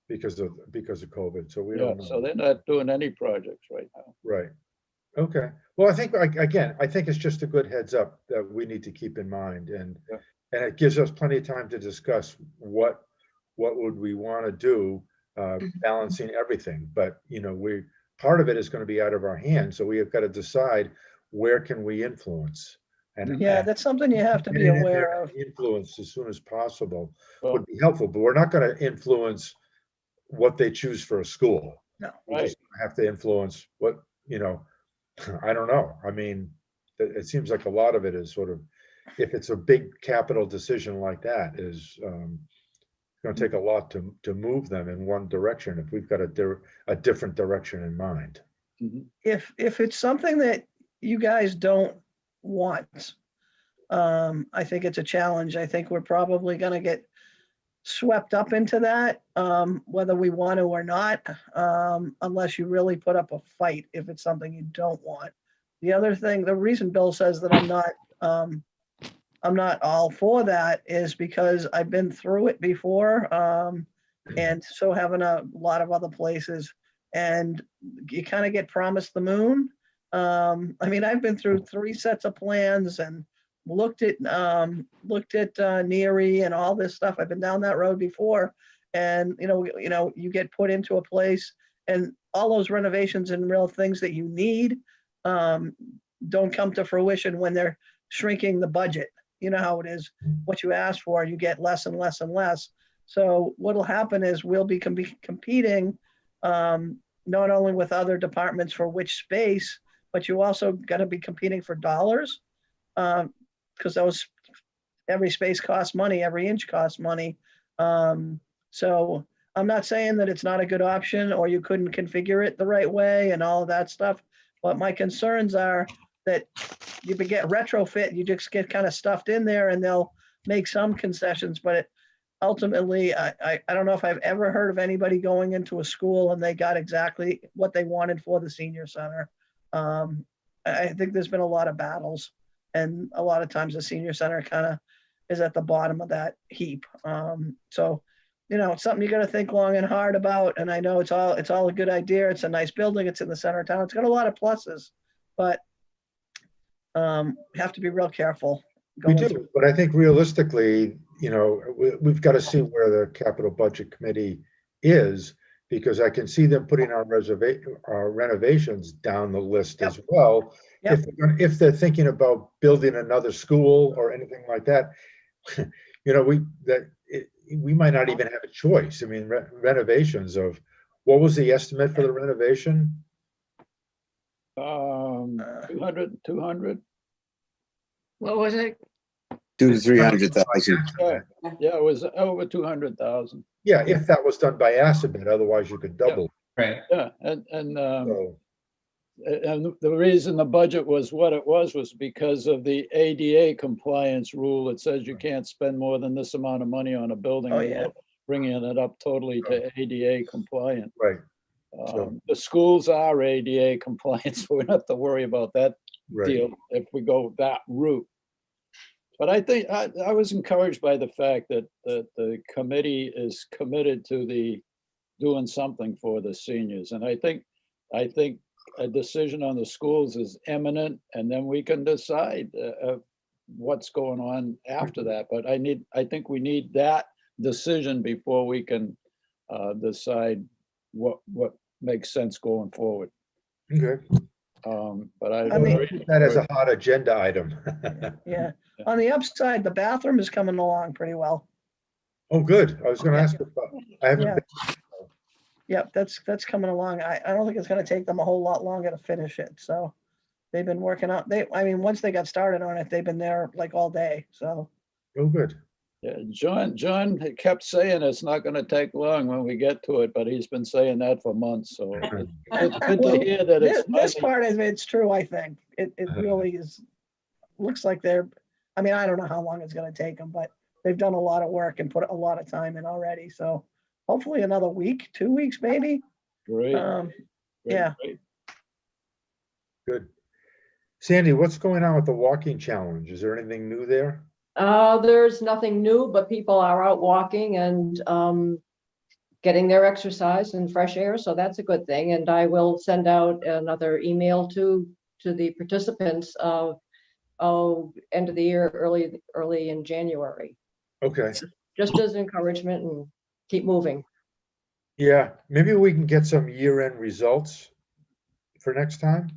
because of COVID. So we yeah, don't know. so they're not doing any projects right now. Right. Okay. Well, I think, again, I think it's just a good heads up that we need to keep in mind, and Yeah. and it gives us plenty of time to discuss what would we want to do, balancing everything. But part of it is going to be out of our hands, so we have got to decide where can we influence. And Yeah, that's something you have to be getting in there aware and of. influence as soon as possible Well, would be helpful. But we're not going to influence what they choose for a school. No. We just have to influence what I don't know. I mean, it seems like a lot of it is sort of, if it's a big capital decision like that, is going to take a lot to move them in one direction if we've got a different direction in mind. mhm. If it's something that you guys don't want, I think it's a challenge. I think we're probably gonna get swept up into that, whether we want to or not, unless you really put up a fight if it's something you don't want. The other thing, the reason Bill says that I'm not all for that is because I've been through it before, and so having a lot of other places, and you kind of get promised the moon. I mean, I've been through 3 sets of plans and looked at Neary and all this stuff. I've been down that road before, and you get put into a place, and all those renovations and real things that you need don't come to fruition when they're shrinking the budget. You know how it is. What you ask for, you get less and less and less. So what'll happen is we'll be competing not only with other departments for which space, but you also got to be competing for dollars, because every space costs money, every inch costs money. So I'm not saying that it's not a good option or you couldn't configure it the right way and all of that stuff. But my concerns are that you get retrofit, you just get kind of stuffed in there, and they'll make some concessions, but ultimately, I don't know if I've ever heard of anybody going into a school and they got exactly what they wanted for the senior center. I think there's been a lot of battles, and a lot of times the senior center kind of is at the bottom of that heap. So, it's something you got to think long and hard about. And I know it's all a good idea. It's a nice building. It's in the center of town. It's got a lot of pluses, but have to be real careful. We do, but I think realistically, we've got to see where the capital budget committee is, because I can see them putting our renovations down the list as well. Yep. If they're thinking about building another school or anything like that, we might not even have a choice. I mean, renovations of, what was the estimate for the renovation? 200. What was it? 200 to 300,000. Yeah, it was over 200,000. Yeah, if that was done by Assabet, otherwise you could double. Right. Yeah, and So, the reason the budget was what it was because of the ADA compliance rule. It says you can't spend more than this amount of money on a building Oh, yeah. without bringing it up totally to ADA compliant. right, So- The schools are ADA compliant, so we don't have to worry about that right. deal if we go that route. But I think I was encouraged by the fact that the committee is committed to doing something for the seniors. And I think a decision on the schools is imminent, and then we can decide what's going on after that. But I think we need that decision before we can decide what makes sense going forward. Okay, But I. I mean- keep that as a hot agenda item. Yeah. On the upside, the bathroom is coming along pretty well. Oh, good. I was gonna Yeah. ask about, I haven't Yeah. been, Yep, that's coming along. I don't think it's gonna take them a whole lot longer to finish it, so. They've been working on, I mean, once they got started on it, they've been there like all day, so. oh, good. Yeah, John kept saying it's not gonna take long when we get to it, but he's been saying that for months, so it's good Well, to hear that This, it's. this finally- part of it's true, I think. It really is, looks like they're, I mean, I don't know how long it's gonna take them, but they've done a lot of work and put a lot of time in already, so hopefully another week, 2 weeks maybe. Great. Um, great, yeah. great. Good. Sandy, what's going on with the walking challenge? Is there anything new there? There's nothing new, but people are out walking and getting their exercise and fresh air, so that's a good thing. And I will send out another email to the participants of end of the year, early in January, Okay, just as encouragement and keep moving. yeah, maybe we can get some year-end results for next time.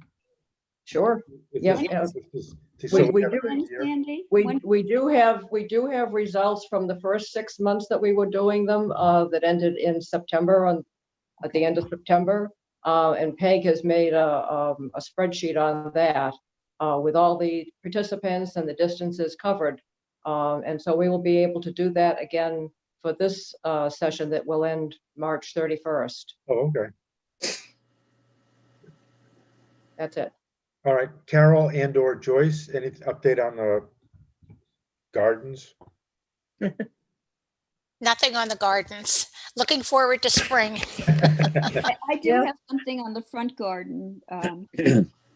Sure. If Yeah, this- yeah. if this- We- so we have do- a When, year. Sandy? We When- do have results from the first 6 months that we were doing them, that ended in September, at the end of September. And Peg has made a spreadsheet on that, with all the participants and the distances covered. And so we will be able to do that again for this session that will end March 31st. Oh, okay. That's it. All right, Carol and or Joyce, any update on the gardens? Nothing on the gardens. Looking forward to spring. I do Yeah. have something on the front garden.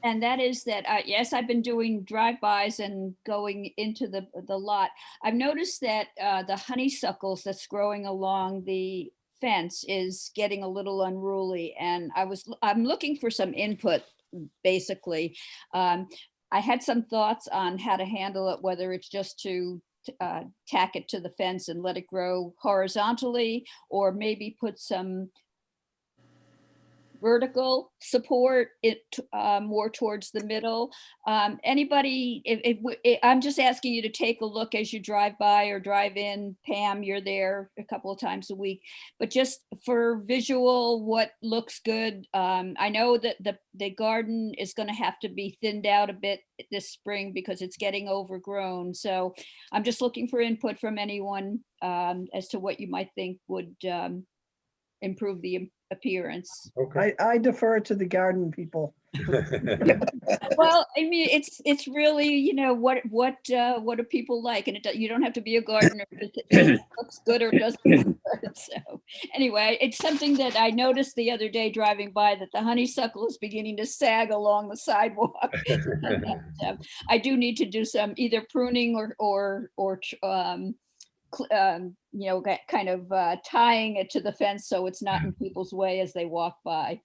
And that is that, yes, I've been doing drive-bys and going into the lot. I've noticed that the honeysuckles that's growing along the fence is getting a little unruly. And I'm looking for some input, basically. I had some thoughts on how to handle it, whether it's just to tack it to the fence and let it grow horizontally, or maybe put some vertical support more towards the middle. Anybody, I'm just asking you to take a look as you drive by or drive in. Pam, you're there a couple of times a week, but just for visual, what looks good. I know that the garden is going to have to be thinned out a bit this spring because it's getting overgrown. So I'm just looking for input from anyone as to what you might think would improve the appearance. Okay. I defer to the garden people. Well, I mean, it's really, what do people like? And you don't have to be a gardener if it looks good or doesn't look good. So anyway, it's something that I noticed the other day driving by, that the honeysuckle is beginning to sag along the sidewalk. And, I do need to do some either pruning or kind of tying it to the fence so it's not in people's way as they walk by.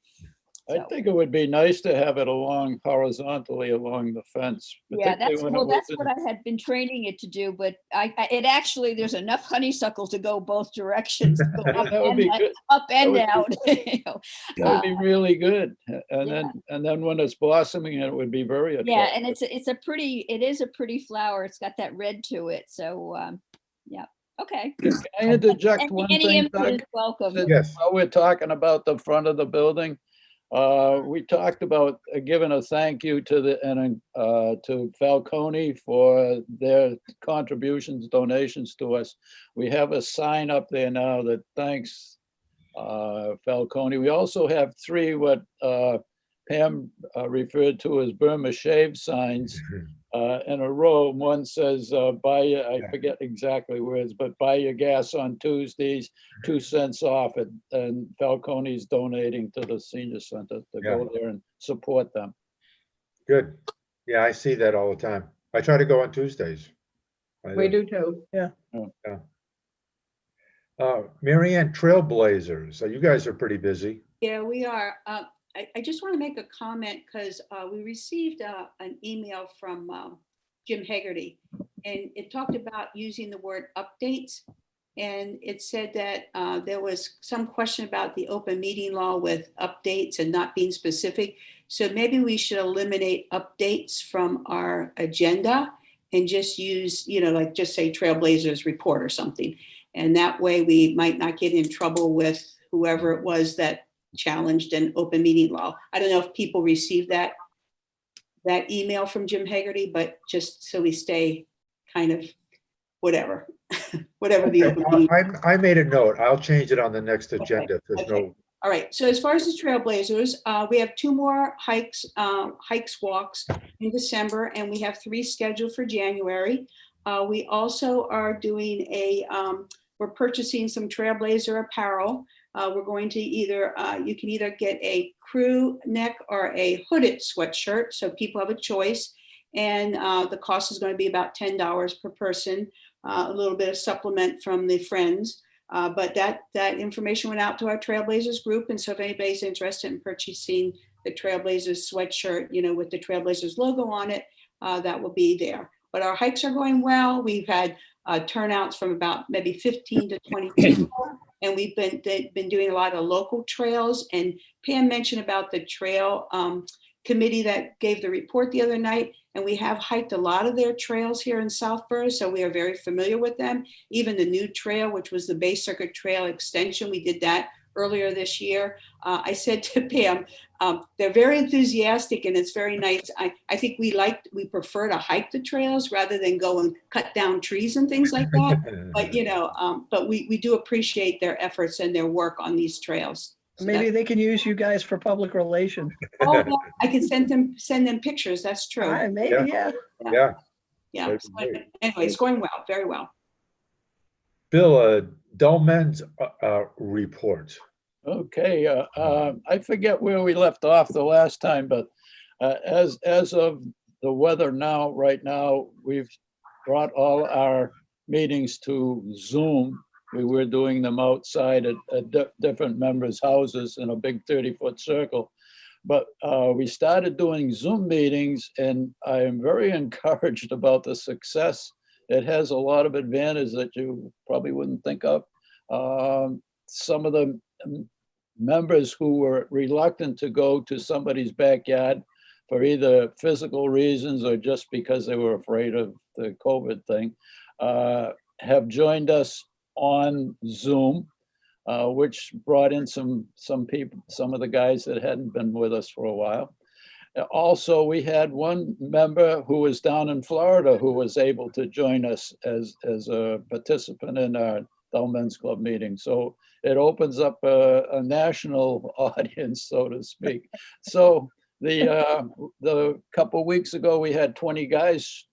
I So, think it would be nice to have it along horizontally along the fence. yeah, particularly when it was that's in- what I had been training it to do, but it actually, there's enough honeysuckle to go both directions, to go up That would be good. up and would be- down. you know. That would be really good. And Yeah. then when it's blossoming, it would be very attractive. Yeah, and it is a pretty flower. It's got that red to it. So, yeah, okay. Can I interject one Any thing, input is Doug? welcome. Yes, While we're talking about the front of the building, we talked about giving a thank you to Falcone for their contributions, donations to us. We have a sign up there now that thanks Falcone. We also have 3 what Pam referred to as Burma shave signs in a row. One says, I forget exactly words, but buy your gas on Tuesdays, 2 cents off it. And Falcone's donating to the senior center to go there and support them. good. Yeah, I see that all the time. I try to go on Tuesdays. We do too. Mary Ann, Trailblazers. So you guys are pretty busy. Yeah, we are. I just want to make a comment because we received an email from Jim Hegarty, and it talked about using the word updates. And it said that there was some question about the open meeting law with updates and not being specific. So maybe we should eliminate updates from our agenda and just use, like just say Trailblazers report or something. And that way we might not get in trouble with whoever it was that challenged an open meeting law. I don't know if people received that email from Jim Hagerty, but just so we stay kind of whatever the open meeting. I made a note. I'll change it on the next agenda. If there's no. All right, so as far as the Trailblazers, we have 2 more walks in December, and we have 3 scheduled for January. We also are doing we're purchasing some Trailblazer apparel. We're going to you can either get a crew neck or a hooded sweatshirt, so people have a choice. And the cost is going to be about $10 per person, a little bit of supplement from the friends. But that information went out to our Trailblazers group. And so if anybody's interested in purchasing the Trailblazers sweatshirt, with the Trailblazers logo on it, that will be there. But our hikes are going well. We've had turnouts from about maybe 15 to 20 people. And we've been doing a lot of local trails. And Pam mentioned about the trail committee that gave the report the other night. And we have hiked a lot of their trails here in Southborough, so we are very familiar with them. Even the new trail, which was the Bay Circuit Trail extension, we did that earlier this year. I said to Pam, they're very enthusiastic and it's very nice. I think we prefer to hike the trails rather than go and cut down trees and things like that. But we do appreciate their efforts and their work on these trails. So Maybe they can use you guys for public relations. yeah, I can send them pictures. That's true. Maybe, yeah. Yeah. Yeah. So anyway, it's going well, very well. Bill, Dolmen's report. Okay, I forget where we left off the last time, but as of the weather right now, we've brought all our meetings to Zoom. We were doing them outside at different members' houses in a big 30-foot circle. But we started doing Zoom meetings, and I am very encouraged about the success. It has a lot of advantages that you probably wouldn't think of. Some of the members who were reluctant to go to somebody's backyard for either physical reasons or just because they were afraid of the COVID thing, have joined us on Zoom, which brought in some people, some of the guys that hadn't been with us for a while. Also, we had one member who was down in Florida who was able to join us as a participant in our Dull Men's Club meeting. So it opens up a national audience, so to speak. So the couple of weeks ago, we had 20 guys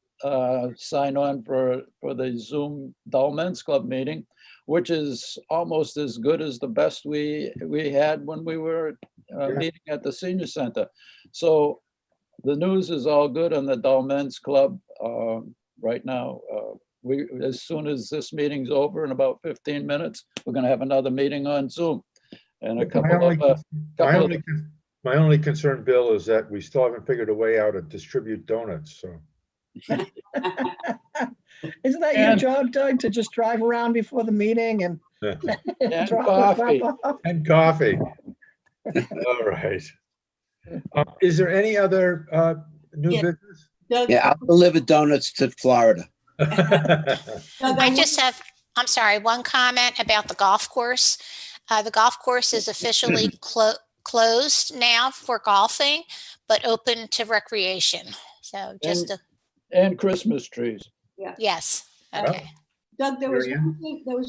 sign on for the Zoom Dull Men's Club meeting, which is almost as good as the best we had when we were meeting at the senior center. So the news is all good on the Dull Men's Club right now. As soon as this meeting's over in about 15 minutes, we're going to have another meeting on Zoom. And my only concern, Bill, is that we still haven't figured a way out to distribute donuts. So. Isn't that your job, Doug, to just drive around before the meeting and coffee? And coffee. All right. Is there any other new business? Doug, Yeah, I'll deliver donuts to Florida. I'm sorry, one comment about the golf course. The golf course is officially closed now for golfing, but open to recreation. So and Christmas trees. Yeah. Yes. Okay. Doug, there was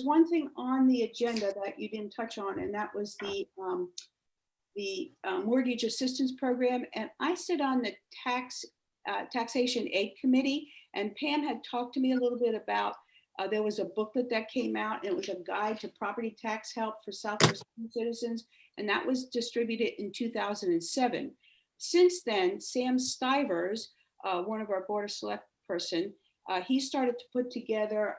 one thing on the agenda that you didn't touch on, and that was the mortgage assistance program. And I sit on the taxation aid committee, and Pam had talked to me a little bit about there was a booklet that came out, and it was a guide to property tax help for Southwest citizens, and that was distributed in 2007. Since then, Sam Stivers, one of our Board of Select person, he started to put together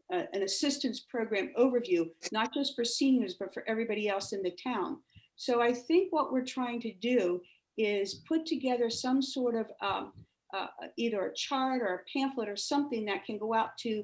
an assistance program overview, not just for seniors, but for everybody else in the town. So I think what we're trying to do is put together some sort of either a chart or a pamphlet or something that can go out to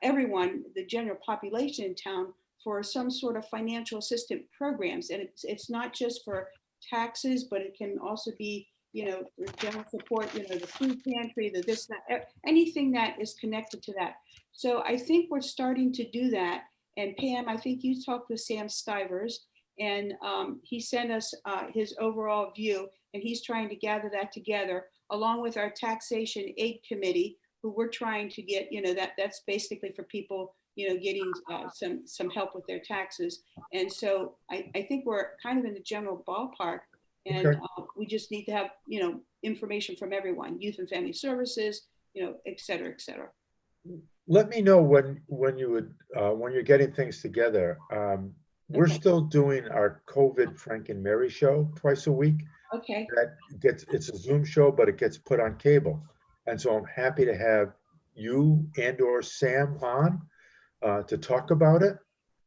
everyone, the general population in town, for some sort of financial assistance programs. And it's not just for taxes, but it can also be, for general support, the food pantry, the this, that, anything that is connected to that. So I think we're starting to do that. And Pam, I think you talked with Sam Stivers, and he sent us his overall view, and he's trying to gather that together along with our taxation aid committee, who we're trying to get, that's basically for people, getting some help with their taxes. And so I think we're kind of in the general ballpark, and Okay. we just need to have, information from everyone, youth and family services, et cetera, et cetera. Let me know when you would, when you're getting things together. We're Okay. still doing our COVID Frank and Mary show twice a week. Okay, It's a Zoom show, but it gets put on cable. And so I'm happy to have you and or Sam on to talk about it.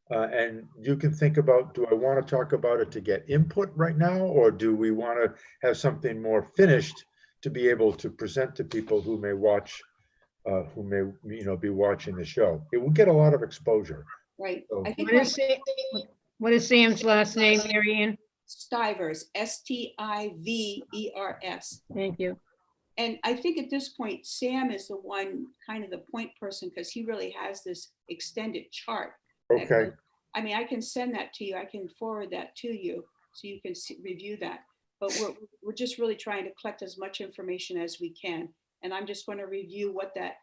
And you can think about, do I want to talk about it to get input right now? Or do we want to have something more finished to be able to present to people who may watch, who may, be watching the show? It will get a lot of exposure. right. So- I think What is Sam's last name, Mary Ann? Stivers, Stivers. Thank you. And I think at this point, Sam is the one kind of the point person, because he really has this extended chart. that Okay, goes- I mean, I can send that to you. I can forward that to you so you can review that. But we're just really trying to collect as much information as we can. And I'm just going to review what that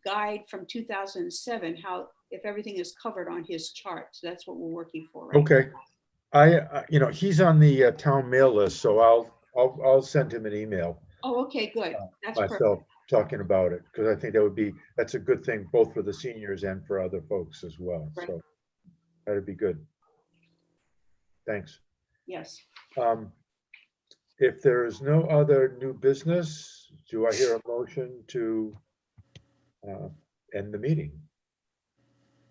guide from 2007, if everything is covered on his chart. So that's what we're working for. Right okay. He's on the town mail list, so I'll send him an email Oh, okay, good. That's perfect. myself talking about it, because I think that's a good thing both for the seniors and for other folks as well. Right. So that'd be good. Thanks. Yes. If there is no other new business, do I hear a motion to end the meeting?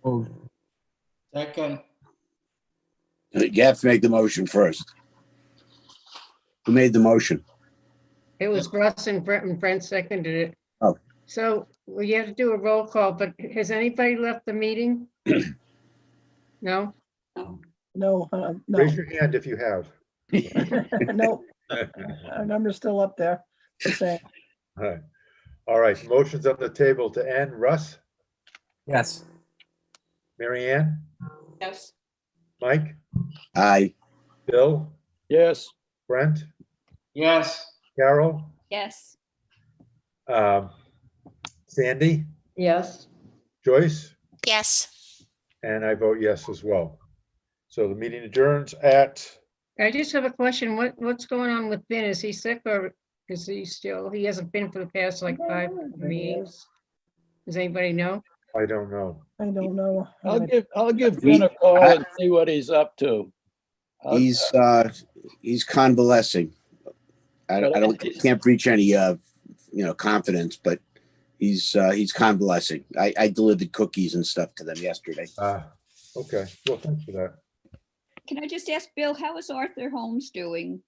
Moved. You have to make the motion first. Who made the motion? It was Russ and Brent seconded it. Oh. So we have to do a roll call, but has anybody left the meeting? No? No, Raise no, your hand if you have. no, our number's still up there. The same. All right, motion's on the table to end. Russ, Yes. Mary Ann, Yes. Mike, Aye. Bill, Yes. Brent, Yes. Carol, Yes. Sandy, Yes. Joyce, Yes. and I vote yes as well. So the meeting adjourns at, I just have a question. What's going on with Ben? Is he sick or is he hasn't been for the past like 5 meetings? Does anybody know? I don't know. I don't know. I'll give Ben a call and see what he's up to. He's convalescing. Can't breach any confidence, but he's convalescing. I delivered cookies and stuff to them yesterday. Okay, well, thanks for that. Can I just ask Bill, how is Arthur Holmes doing?